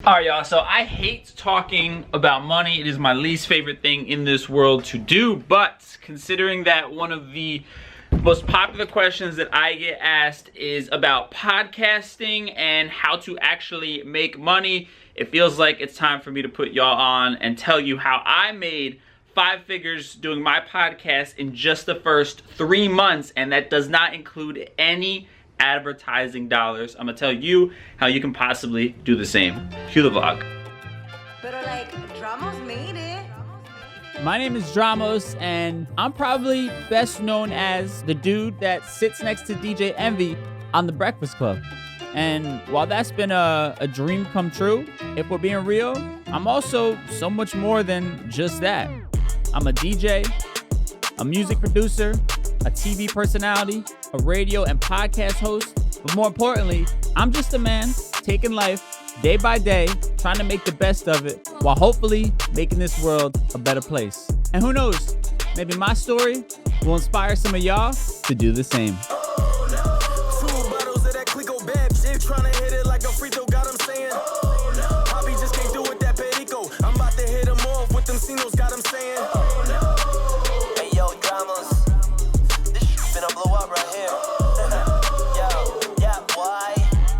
Alright, y'all, so I hate talking about money. It is my least favorite thing in this world to do, but considering that one of the most popular questions that I get asked is about podcasting and how to actually make money, it feels like it's time for me to put y'all on and tell you how I made 5 figures doing my podcast in just the first 3 months, and that does not include any advertising dollars. I'm gonna tell you how you can possibly do the same. Cue the vlog. But like, Dramos made it. My name is Dramos, and I'm probably best known as the dude that sits next to DJ Envy on The Breakfast Club. And while that's been a dream come true, if we're being real, I'm also so much more than just that. I'm a DJ, a music producer, a TV personality, a radio and podcast host, but more importantly, I'm just a man taking life day by day, trying to make the best of it, while hopefully making this world a better place. And who knows, maybe my story will inspire some of y'all to do the same. Two bottles of that Clico bad shit, trying to hit it like a free throw, got 'em saying, Poppy just can't do it, that perico. I'm about to hit 'em off with them Cinos, got 'em saying, hey yo, Dramos, this shit finna blow up right here. Yo, yeah, why?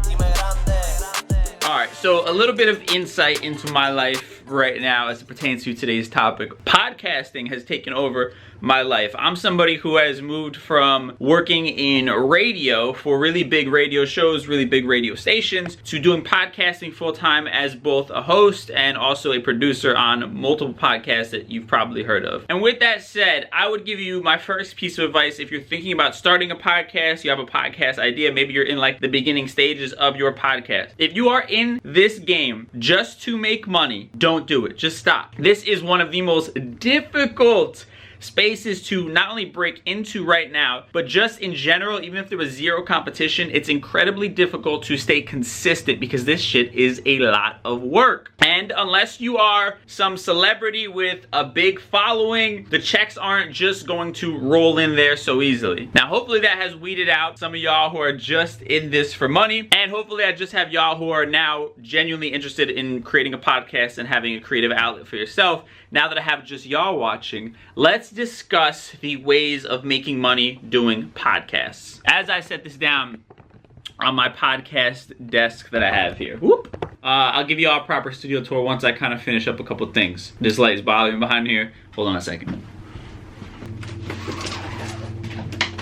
Dime grande. Alright, so a little bit of insight into my life right now as it pertains to today's topic. Podcasting has taken over my life. I'm somebody who has moved from working in radio for really big radio shows, really big radio stations, to doing podcasting full time as both a host and also a producer on multiple podcasts that you've probably heard of. And with that said, I would give you my first piece of advice if you're thinking about starting a podcast, you have a podcast idea, maybe you're in like the beginning stages of your podcast. If you are in this game just to make money, don't do it. Just stop. This is one of the most difficult spaces to not only break into right now, but just in general, even if there was zero competition, it's incredibly difficult to stay consistent because this shit is a lot of work. And unless you are some celebrity with a big following, the checks aren't just going to roll in there so easily. Now, hopefully that has weeded out some of y'all who are just in this for money, and hopefully I just have y'all who are now genuinely interested in creating a podcast and having a creative outlet for yourself. Now that I have just y'all watching, let's discuss the ways of making money doing podcasts. As I set this down on my podcast desk that I have here, I'll give you all a proper studio tour once I kind of finish up a couple things. This light is bothering me behind here. Hold on a second.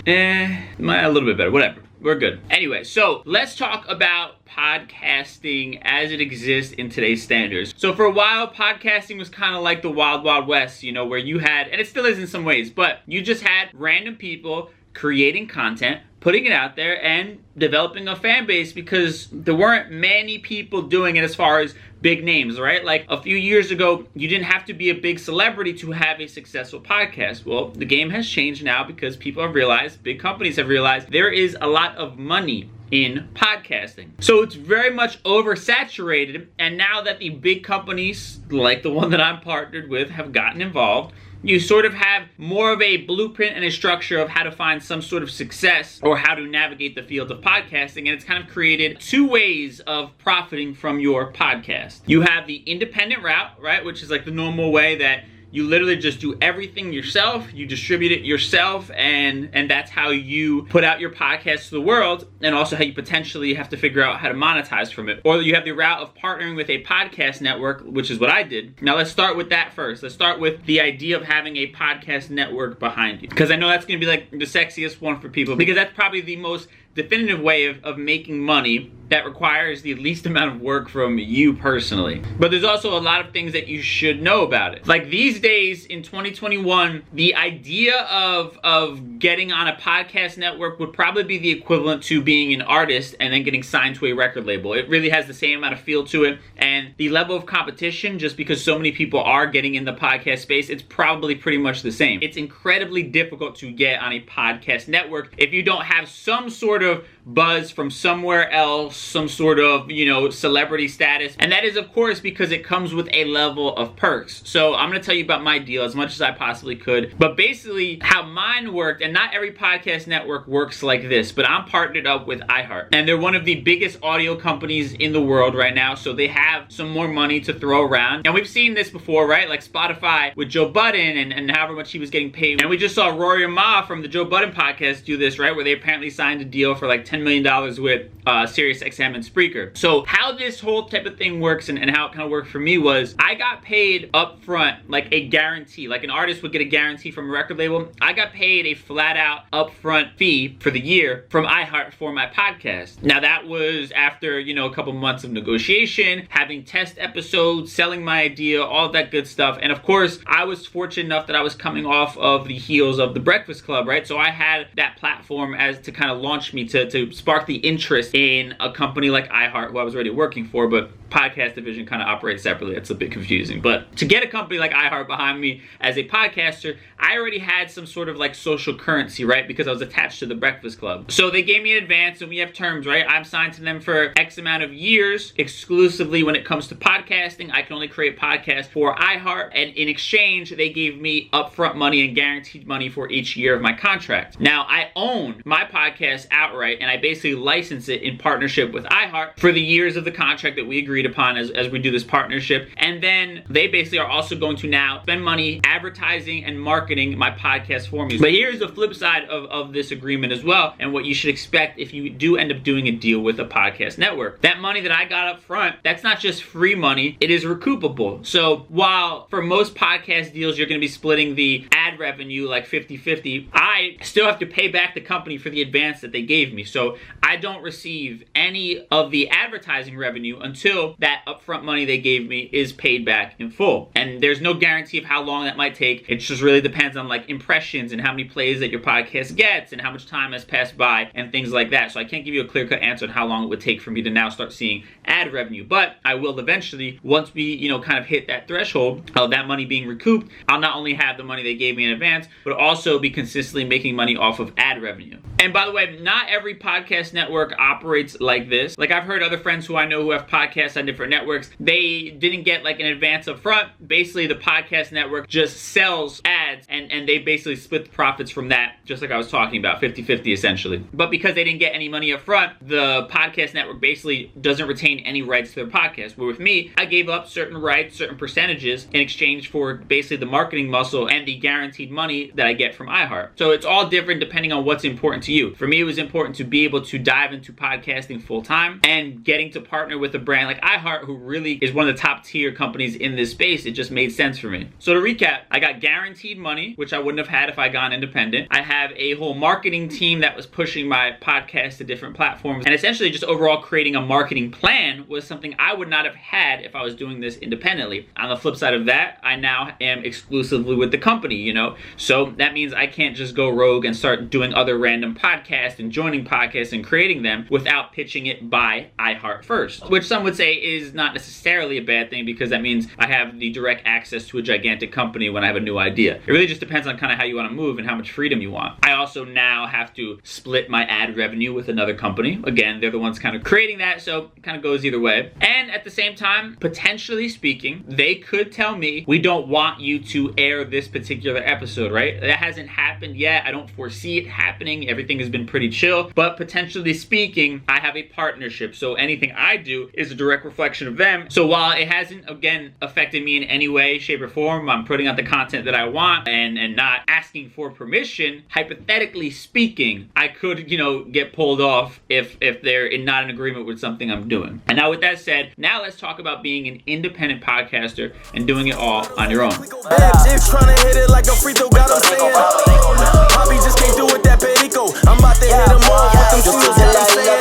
A little bit better, whatever. We're good. Anyway, so let's talk about podcasting as it exists in today's standards. So for a while, podcasting was kind of like the Wild Wild West, you know, where you had, and it still is in some ways, but you just had random people creating content, putting it out there, and developing a fan base because there weren't many people doing it as far as big names, right? Like a few years ago, you didn't have to be a big celebrity to have a successful podcast. Well, the game has changed now because people have realized, big companies have realized, there is a lot of money in podcasting. So it's very much oversaturated, and now that the big companies, like the one that I'm partnered with, have gotten involved, you sort of have more of a blueprint and a structure of how to find some sort of success or how to navigate the field of podcasting, and it's kind of created 2 ways of profiting from your podcast. You have the independent route, right, which is like the normal way that you literally just do everything yourself, you distribute it yourself, and that's how you put out your podcast to the world, and also how you potentially have to figure out how to monetize from it. Or you have the route of partnering with a podcast network, which is what I did. Now let's start with that first. Let's start with the idea of having a podcast network behind you, because I know that's going to be like the sexiest one for people, because that's probably the most definitive way of making money that requires the least amount of work from you personally. But there's also a lot of things that you should know about it. Like these days in 2021, the idea of getting on a podcast network would probably be the equivalent to being an artist and then getting signed to a record label. It really has the same amount of feel to it, and the level of competition, just because so many people are getting in the podcast space, it's probably pretty much the same. It's incredibly difficult to get on a podcast network if you don't have some sort of buzz from somewhere else, some sort of, celebrity status. And that is, of course, because it comes with a level of perks. So I'm going to tell you about my deal as much as I possibly could. But basically, how mine worked, and not every podcast network works like this, but I'm partnered up with iHeart. And they're one of the biggest audio companies in the world right now, so they have some more money to throw around. And we've seen this before, right? Like Spotify with Joe Budden and however much he was getting paid. And we just saw Rory and Ma from the Joe Budden podcast do this, right? Where they apparently signed a deal for like $10 million with SiriusXM and Spreaker. So how this whole type of thing works and how it kind of worked for me was I got paid up front, like a guarantee. Like an artist would get a guarantee from a record label. I got paid a flat out upfront fee for the year from iHeart for my podcast. Now that was after, a couple months of negotiation, having test episodes, selling my idea, all that good stuff. And of course, I was fortunate enough that I was coming off of the heels of The Breakfast Club, right? So I had that platform as to kind of launch me to spark the interest in a company like iHeart, who I was already working for, but podcast division kind of operates separately. It's a bit confusing. But to get a company like iHeart behind me as a podcaster, I already had some sort of like social currency, right? Because I was attached to The Breakfast Club. So they gave me an advance and we have terms, right? I'm signed to them for X amount of years exclusively when it comes to podcasting. I can only create podcasts for iHeart, and in exchange, they gave me upfront money and guaranteed money for each year of my contract. Now, I own my podcast outright, and I basically license it in partnership with iHeart for the years of the contract that we agreed upon as we do this partnership. And then they basically are also going to now spend money advertising and marketing my podcast for me. But here's the flip side of this agreement as well, and what you should expect if you do end up doing a deal with a podcast network. That money that I got up front, that's not just free money, it is recoupable. So while for most podcast deals you're going to be splitting the ad revenue like 50-50, I still have to pay back the company for the advance that they gave me. So I don't receive any of the advertising revenue until that upfront money they gave me is paid back in full. And there's no guarantee of how long that might take. It just really depends on like impressions and how many plays that your podcast gets and how much time has passed by and things like that. So I can't give you a clear-cut answer on how long it would take for me to now start seeing ad revenue. But I will eventually, once we, kind of hit that threshold of that money being recouped, I'll not only have the money they gave me in advance, but also be consistently making money off of ad revenue. And by the way, not every podcast network operates like this. Like I've heard other friends who I know who have podcasts on different networks, they didn't get like an advance up front. Basically, the podcast network just sells ads and they basically split the profits from that, just like I was talking about, 50-50 essentially. But because they didn't get any money up front, the podcast network basically doesn't retain any rights to their podcast. But with me, I gave up certain rights, certain percentages in exchange for basically the marketing muscle and the guaranteed money that I get from iHeart. So it's all different depending on what's important to you. For me, it was important to be able to dive into podcasting full time, and getting to partner with a brand like iHeart, who really is one of the top tier companies in this space, it just made sense for me. So to recap, I got guaranteed money, which I wouldn't have had if I gone independent. I have a whole marketing team that was pushing my podcast to different platforms, and essentially just overall creating a marketing plan was something I would not have had if I was doing this independently. On the flip side of that, I now am exclusively with the company, so that means I can't just go rogue and start doing other random podcasts and joining podcasts and creating them without pitching it by iHeart first, which some would say is not necessarily a bad thing, because that means I have the direct access to a gigantic company when I have a new idea. It really just depends on kind of how you want to move and how much freedom you want. I also now have to split my ad revenue with another company. Again, they're the ones kind of creating that, so it kind of goes either way. And at the same time, potentially speaking, they could tell me, we don't want you to air this particular episode, right? That hasn't happened yet. I don't foresee it happening. Everything has been pretty chill, but potentially speaking, I have a partnership. So anything I do is a direct reflection of them. So while it hasn't, again, affected me in any way, shape, or form, I'm putting out the content that I want and not asking for permission. Hypothetically speaking, I could, get pulled off if they're not in agreement with something I'm doing. And now with that said, now let's talk about being an independent podcaster and doing it all on your own. Trying to hit it like a free throw, got him saying. Bobby just can't do it that perico. I'm about to hit him off with them shoes that I'm saying.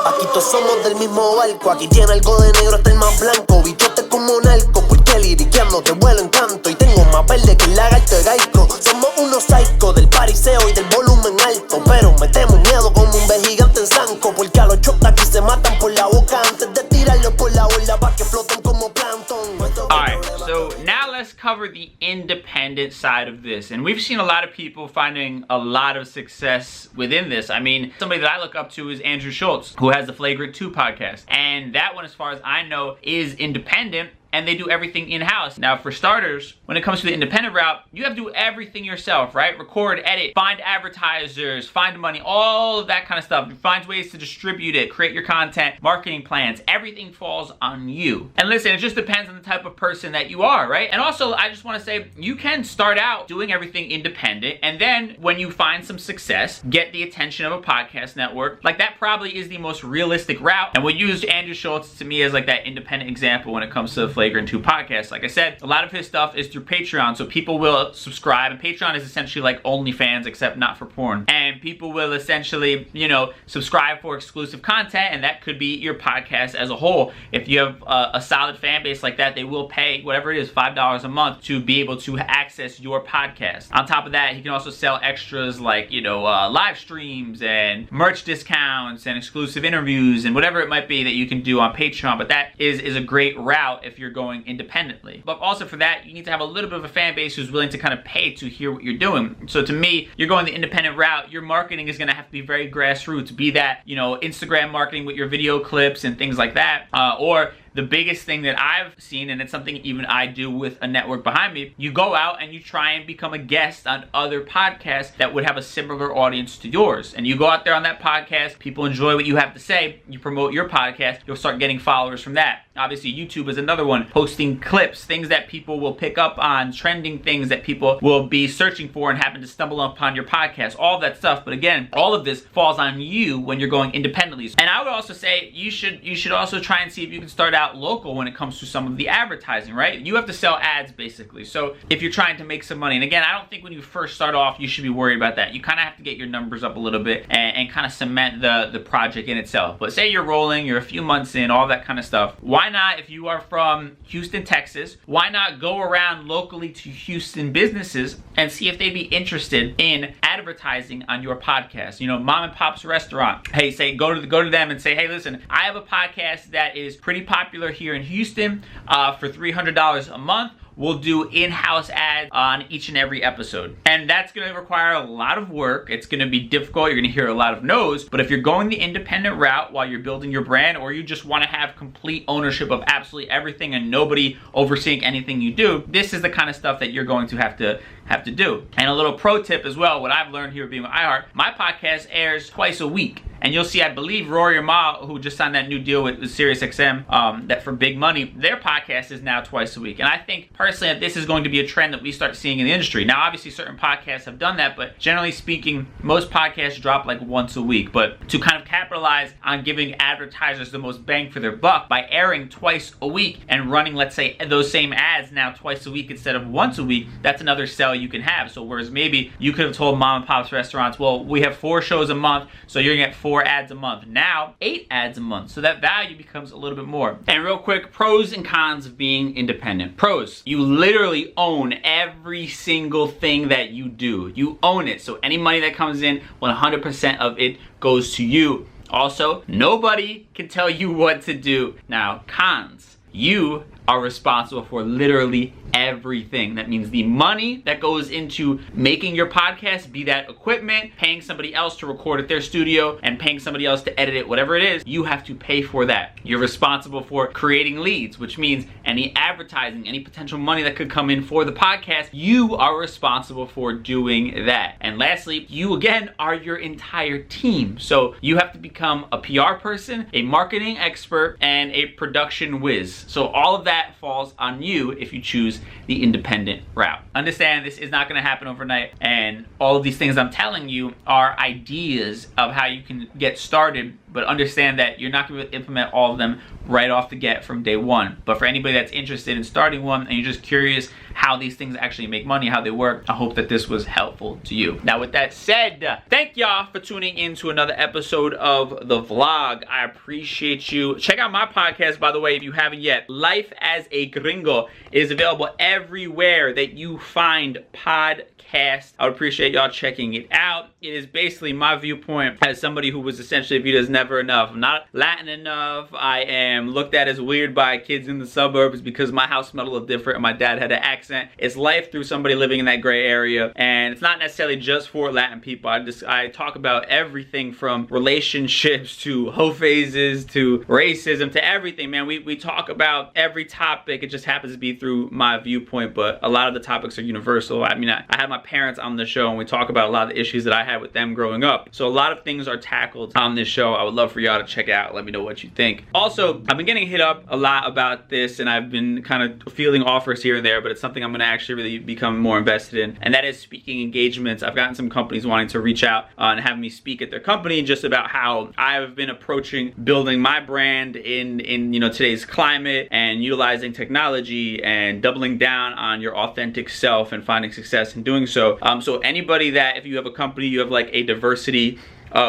Aquí todos somos del mismo barco. Aquí tiene algo de negro hasta el más blanco. Bichote como narco, porque liriqueando te vuelo encanto. Y tengo más verde que el lagarto de Gaico. Somos unos psycho del pariseo y del volumen alto. Pero metemos miedo como un gigante en zanco. Porque a los chocas aquí se matan por la boca antes de tirarlos por la borda pa' que floten como plancton. Alright, so now let's let's cover the independent side of this. And we've seen a lot of people finding a lot of success within this. I mean, somebody that I look up to is Andrew Schultz, who has the Flagrant 2 podcast. And that one, as far as I know, is independent, and they do everything in-house. Now, for starters, when it comes to the independent route, you have to do everything yourself, right? Record, edit, find advertisers, find money, all of that kind of stuff. Find ways to distribute it, create your content, marketing plans. Everything falls on you. And listen, it just depends on the type of person that you are, right? And also, I just want to say, you can start out doing everything independent, and then when you find some success, get the attention of a podcast network. Like, that probably is the most realistic route. And we'll use Andrew Schultz to me as like that independent example when it comes to Flagrant 2 podcast. Like I said, a lot of his stuff is through Patreon, so people will subscribe, and Patreon is essentially like OnlyFans except not for porn. And people will essentially, you know, subscribe for exclusive content, and that could be your podcast as a whole. If you have a solid fan base like that, they will pay whatever it is, $5 a month, to be able to access your podcast. On top of that, he can also sell extras like, you know, live streams and merch discounts and exclusive interviews and whatever it might be that you can do on Patreon. But that is a great route if you're going independently. But also for that, you need to have a little bit of a fan base who's willing to kind of pay to hear what you're doing. So to me, you're going the independent route, your marketing is going to have to be very grassroots. Be that, you know, Instagram marketing with your video clips and things like that, or the biggest thing that I've seen, and it's something even I do with a network behind me, you go out and you try and become a guest on other podcasts that would have a similar audience to yours. And you go out there on that podcast, people enjoy what you have to say, you promote your podcast, you'll start getting followers from that. Obviously, YouTube is another one. Posting clips, things that people will pick up on, trending things that people will be searching for and happen to stumble upon your podcast, all that stuff. But again, all of this falls on you when you're going independently. And I would also say you should also try and see if you can start out local when it comes to some of the advertising, right? You have to sell ads basically. So if you're trying to make some money, and again, I don't think when you first start off, you should be worried about that. You kind of have to get your numbers up a little bit and kind of cement the project in itself. But say you're rolling, you're a few months in, all that kind of stuff. Why not, if you are from Houston, Texas, why not go around locally to Houston businesses and see if they'd be interested in advertising on your podcast? You know, mom and pop's restaurant. Hey, say go to them and say, hey, listen, I have a podcast that is pretty popular here in Houston for $300 a month. We'll do in-house ads on each and every episode. And that's gonna require a lot of work. It's gonna be difficult. You're gonna hear a lot of no's. But if you're going the independent route while you're building your brand, or you just wanna have complete ownership of absolutely everything and nobody overseeing anything you do, this is the kind of stuff that you're going to have to do. And a little pro tip as well, what I've learned here being with iHeart, my podcast airs twice a week. And you'll see, I believe Rory or Ma, who just signed that new deal with SiriusXM, that for big money, their podcast is now twice a week. And I think personally that this is going to be a trend that we start seeing in the industry. Now, obviously, certain podcasts have done that, but generally speaking, most podcasts drop like once a week. But to kind of capitalize on giving advertisers the most bang for their buck by airing twice a week and running, let's say, those same ads now twice a week instead of once a week, that's another sell you can have. So whereas maybe you could have told mom and pop's restaurants, well, we have 4 shows a month, so you're gonna get 4 ads a month. Now 8 ads a month, so that value becomes a little bit more. And real quick, pros and cons of being independent. Pros: you literally own every single thing that you do. You own it, so any money that comes in, 100% of it goes to you. Also, nobody can tell you what to do. Now, cons: you are responsible for literally everything. That means the money that goes into making your podcast, be that equipment, paying somebody else to record at their studio, and paying somebody else to edit it, whatever it is, you have to pay for that. You're responsible for creating leads, which means any advertising, any potential money that could come in for the podcast, you are responsible for doing that. And lastly, you again are your entire team. So you have to become a PR person, a marketing expert, and a production whiz. So all of that falls on you if you choose the independent route. Understand this is not going to happen overnight, and all of these things I'm telling you are ideas of how you can get started, but understand that you're not going to implement all of them right off the get from day one. But for anybody that's interested in starting one and you're just curious how these things actually make money, how they work, I hope that this was helpful to you. Now with that said, thank y'all for tuning in to another episode of the vlog. I appreciate you. Check out my podcast, by the way, if you haven't yet. Life as a Gringo is available everywhere that you find podcasts. I would appreciate y'all checking it out. It is basically my viewpoint as somebody who was essentially viewed as never never enough. I'm not Latin enough. I am looked at as weird by kids in the suburbs because my house smelled a little different and my dad had an accent. It's life through somebody living in that gray area, and it's not necessarily just for Latin people. I talk about everything from relationships to hoe phases to racism to everything, man. We talk about every topic. It just happens to be through my viewpoint, but a lot of the topics are universal. I mean, I had my parents on the show and we talk about a lot of the issues that I had with them growing up. So a lot of things are tackled on this show. I would love for y'all to check it out. Let me know what you think. Also, I've been getting hit up a lot about this and I've been kind of fielding offers here and there, but it's something I'm going to actually really become more invested in, and that is speaking engagements. I've gotten some companies wanting to reach out and have me speak at their company just about how I've been approaching building my brand in you know, today's climate and utilizing technology and doubling down on your authentic self and finding success in doing so. So anybody that, if you have a company, you have like a diversity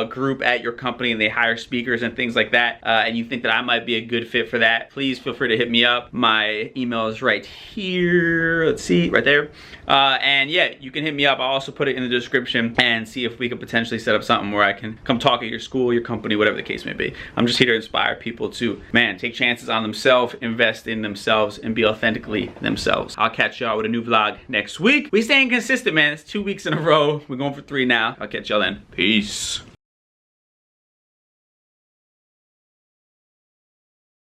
group at your company and they hire speakers and things like that, and you think that I might be a good fit for that, please feel free to hit me up. My email is right here. Let's see, right there. And yeah, you can hit me up. I'll also put it in the description and see if we could potentially set up something where I can come talk at your school, your company, whatever the case may be. I'm just here to inspire people to, man, take chances on themselves, invest in themselves, and be authentically themselves. I'll catch y'all with a new vlog next week. We staying consistent, man. It's 2 weeks in a row. We're going for 3 now. I'll catch y'all then. Peace.